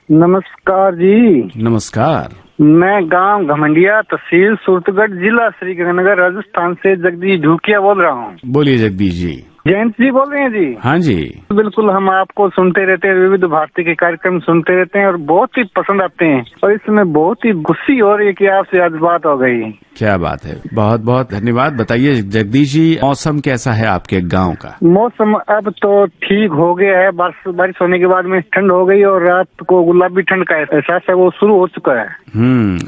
नमस्कार जी। नमस्कार। मैं गांव घमंडिया, तहसील सूरतगढ़, जिला श्री गंगानगर, राजस्थान से जगदीश ढूकिया बोल रहा हूँ। बोलिए जगदीश जी। जयंत जी बोल रहे हैं जी? हाँ जी बिल्कुल, हम आपको सुनते रहते हैं, विविध भारती के कार्यक्रम सुनते रहते हैं और बहुत ही पसंद आते हैं। और इस समय बहुत ही खुशी हो रही है कि आपसे आज बात हो गई। क्या बात है, बहुत बहुत धन्यवाद। बताइए जगदीश जी, मौसम कैसा है आपके गांव का? मौसम अब तो ठीक हो गया है, बारिश होने के बाद में ठंड हो गई और रात को गुलाबी ठंड का एहसास है वो शुरू हो चुका है।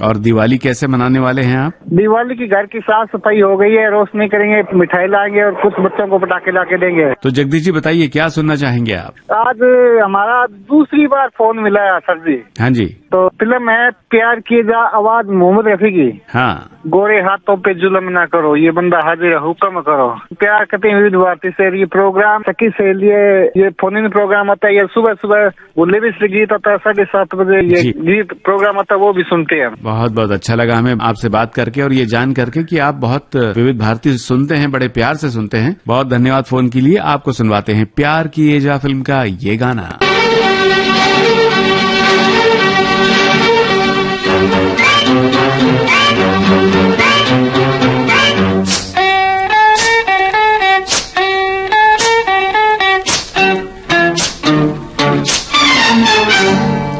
और दिवाली कैसे मनाने वाले हैं आप? दिवाली की घर की साफ सफाई हो गई है, रोशनी करेंगे, मिठाई लाएंगे और कुछ बच्चों को पटाखे ला के देंगे। तो जगदीश जी बताइए क्या सुनना चाहेंगे आप? आज हमारा दूसरी बार फोन मिला है सर जी। हाँ जी। तो फिल्म है प्यार किए जा, आवाज मोहम्मद रफी की। हाँ। गोरे हाथों पे जुल्म ना करो, ये बंदा हाजिर हुक्म करो। प्यार करते हैं विविध भारती से। ये प्रोग्राम सखी से लिए ये फोन इन प्रोग्राम आता है, ये सुबह सुबह वो लिरिक्स गीत आता है 7:30 बजे, ये गीत प्रोग्राम आता है, वो भी सुनते हैं। बहुत बहुत अच्छा लगा हमें आपसे बात करके और ये जान करके कि आप बहुत विविध भारती सुनते हैं, बड़े प्यार से सुनते हैं। बहुत धन्यवाद फोन के लिए। आपको सुनवाते हैं प्यार किए जा फिल्म का ये गाना।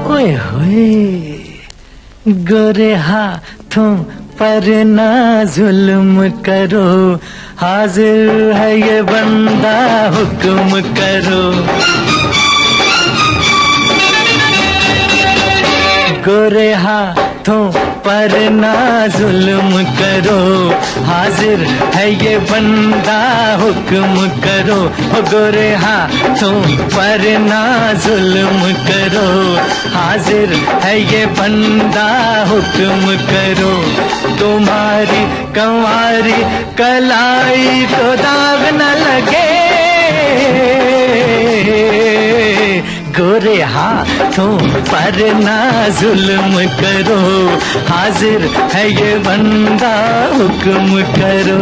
ओए होए गोरे हाथों पर ना जुल्म करो, हाजिर है ये बंदा हुक्म करो। गोरे हाथों पर ना जुल्म करो, हाजिर है ये बंदा हुक्म करो। गोरे हाथों पर ना जुल्म करो, हाजिर है ये बंदा हुक्म करो। तुम्हारी कंवारी कलाई को दाग न लगे, गोरे हाथों पर ना जुल्म करो, हाजिर है ये बंदा हुक्म करो।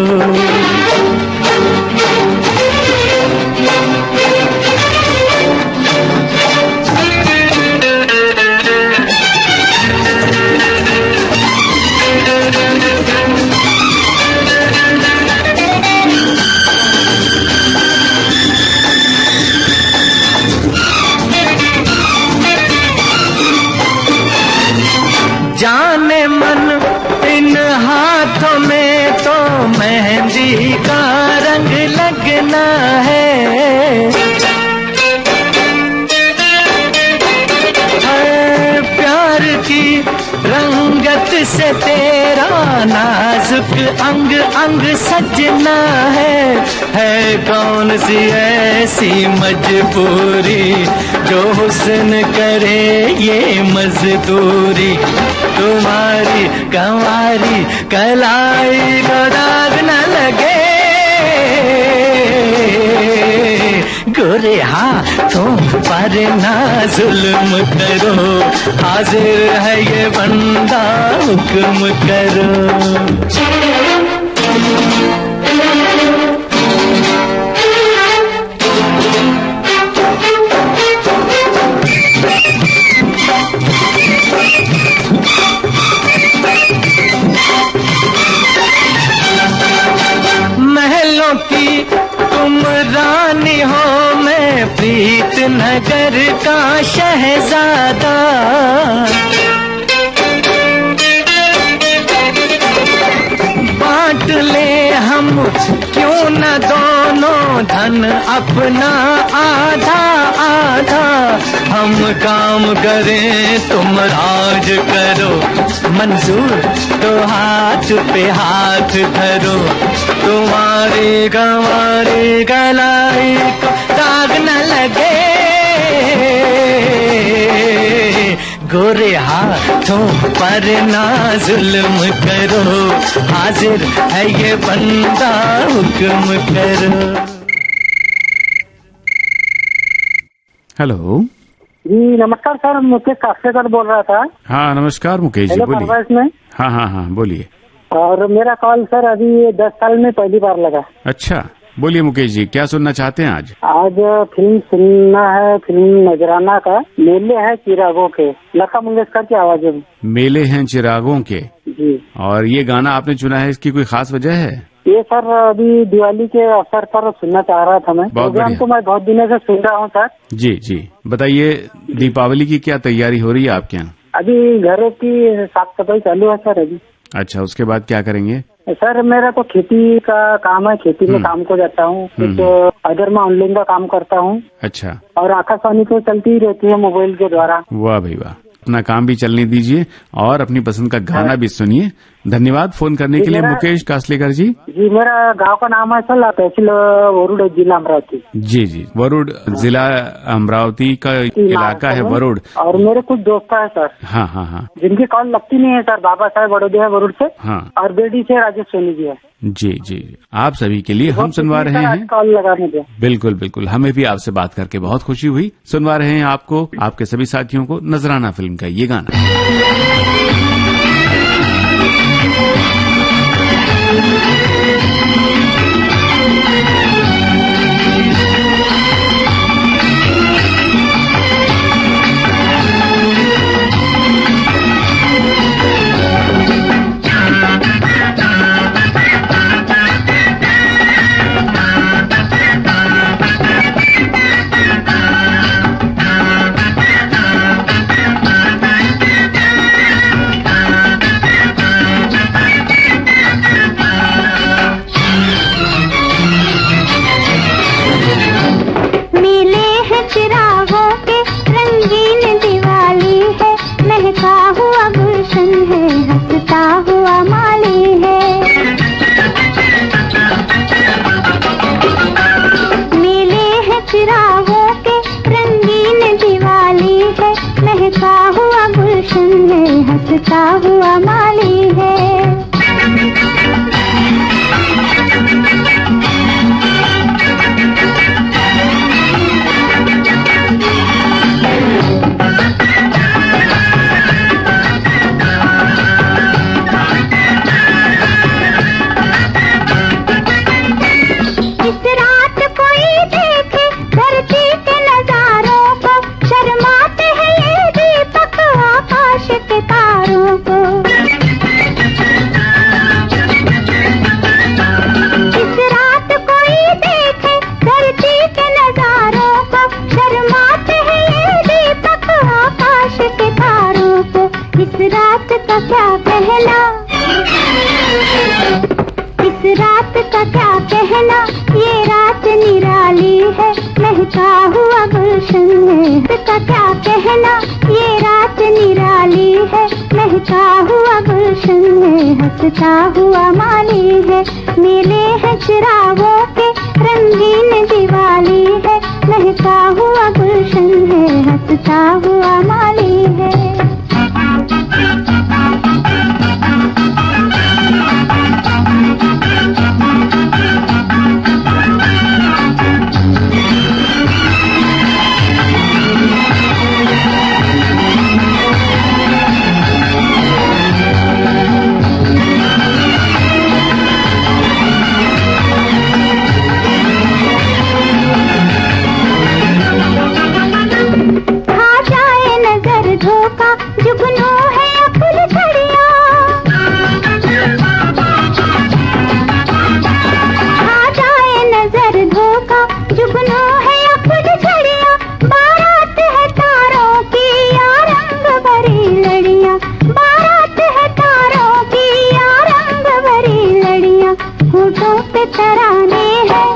जाने मन इन हाथों में तो मेहंदी का रंग लगना है। प्यार की रंगत से तेरा नाजुक अंग अंग सजना है कौन सी ऐसी मजबूरी जो हुस्न करे ये मजदूरी। तुम्हारी कंवारी कलाई को दाग न लगे, गोरे हाथों पर ना जुल्म करो, हाजिर है ये बंदा हुक्म करो। महलों की तुम रानी हो, मैं प्रीत नगर का शहजादा। बांट ले हम क्यों न दोनों धन अपना आधा आधा। हम काम करें तुम राज करो, मंजूर तो हाथ पे हाथ धरो। तुम्हारी कंवारी कलाई को दाग न लगे, गोरे हाथों पर ना जुल्म करो, हाजिर है ये बंदा हुक्म करो। हेलो जी नमस्कार सर, मुकेश कास्टेकर बोल रहा था। हाँ नमस्कार मुकेश जी, बोलिए। हाँ हाँ हाँ बोलिए। और मेरा कॉल सर अभी 10 साल में पहली बार लगा। अच्छा बोलिए मुकेश जी, क्या सुनना चाहते हैं आज? आज फिल्म सुनना है, फिल्म नजराना का मेले हैं चिरागों के, लता मंगेशकर की आवाज में। मेले हैं चिरागों के जी। और ये गाना आपने चुना है, इसकी कोई खास वजह है? ये सर अभी दिवाली के अवसर पर सुनना चाह रहा था मैं। प्रोग्राम तो मैं बहुत दिनों से सुन रहा हूँ सर। जी जी बताइए, दीपावली की क्या तैयारी हो रही है आपके यहाँ? अभी घरों की साफ सफाई चालू है सर अभी। अच्छा, उसके बाद क्या करेंगे? सर मेरा तो खेती का काम है, खेती में काम को जाता हूँ, तो अदर मैं ऑनलाइन का काम करता हूँ। अच्छा। और आकाशवाणी तो चलती ही रहती है मोबाइल के द्वारा। वाह भाई वाह, अपना काम भी चलने दीजिए और अपनी पसंद का गाना भी सुनिए। धन्यवाद फोन करने के लिए मुकेश कासलेकर जी। जी मेरा गांव का नाम है सर तहसील वरुड़, जिला अमरावती। जी जी, वरुड़ जिला अमरावती का इलाका है वरुड़। और मेरे कुछ दोस्त है सर। हाँ हाँ हाँ। जिनकी कॉल लगती नहीं है सर, बाबा साहेब बड़ोदे है वरुड़ से। हाँ। और बेटी से राजेश सोनी जी है। जी जी, आप सभी के लिए हम सुनवा रहे हैं। कॉल लगाने दे। बिल्कुल बिल्कुल, हमें भी आपसे बात करके बहुत खुशी हुई। सुनवा रहे हैं आपको, आपके सभी साथियों को नजराना फिल्म का ये गाना। चिरागों के रंगीन दिवाली है, महका हुआ गुलशन है, हंसता हुआ माली है। इस रात का क्या कहना, ये रात निराली है, महका हुआ गुलशन है। का क्या कहना, ये रात निराली है, महका हुआ गुलशन है, हंसता हुआ माली है। मेले हैं चिरागों के रंगीन दिवाली है, महका हुआ गुलशन है, हंसता हुआ माली है। जुगनू है या फुलझड़िया, खा जाए नजर धोखा, जुगनू है या फुलझड़िया, बारात है तारों की या रंग भरी लड़ियां, बारात है तारों की या रंग भरी लड़ियां। होठों पे तराने हैं,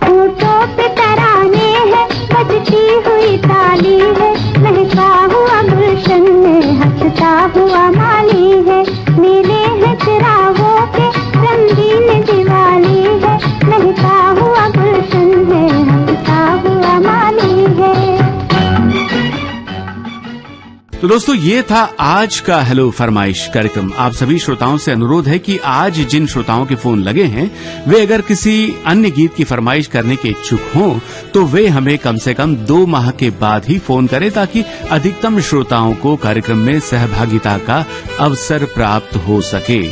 होठों पे तराने हैं, बजती हुई ताली है, महका हुआ गुलशन है, हंसता हुआ माली है। मेले हैं चिरागों के रंगीन दिवाली है, महका हुआ गुलशन है, हंसता हुआ माली है। तो दोस्तों, ये था आज का हेलो फरमाइश कार्यक्रम। आप सभी श्रोताओं से अनुरोध है कि आज जिन श्रोताओं के फोन लगे हैं, वे अगर किसी अन्य गीत की फरमाइश करने के इच्छुक हों तो वे हमें कम से कम 2 माह के बाद ही फोन करें, ताकि अधिकतम श्रोताओं को कार्यक्रम में सहभागिता का अवसर प्राप्त हो सके।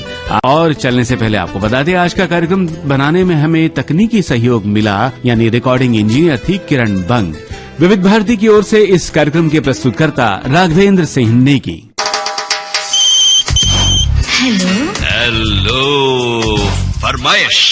और चलने से पहले आपको बता दें, आज का कार्यक्रम बनाने में हमें तकनीकी सहयोग मिला, यानी रिकॉर्डिंग इंजीनियर थी किरण बंग। विविध भारती की ओर से इस कार्यक्रम के प्रस्तुतकर्ता राघवेंद्र सिंह नेगी। हेलो फरमाइश।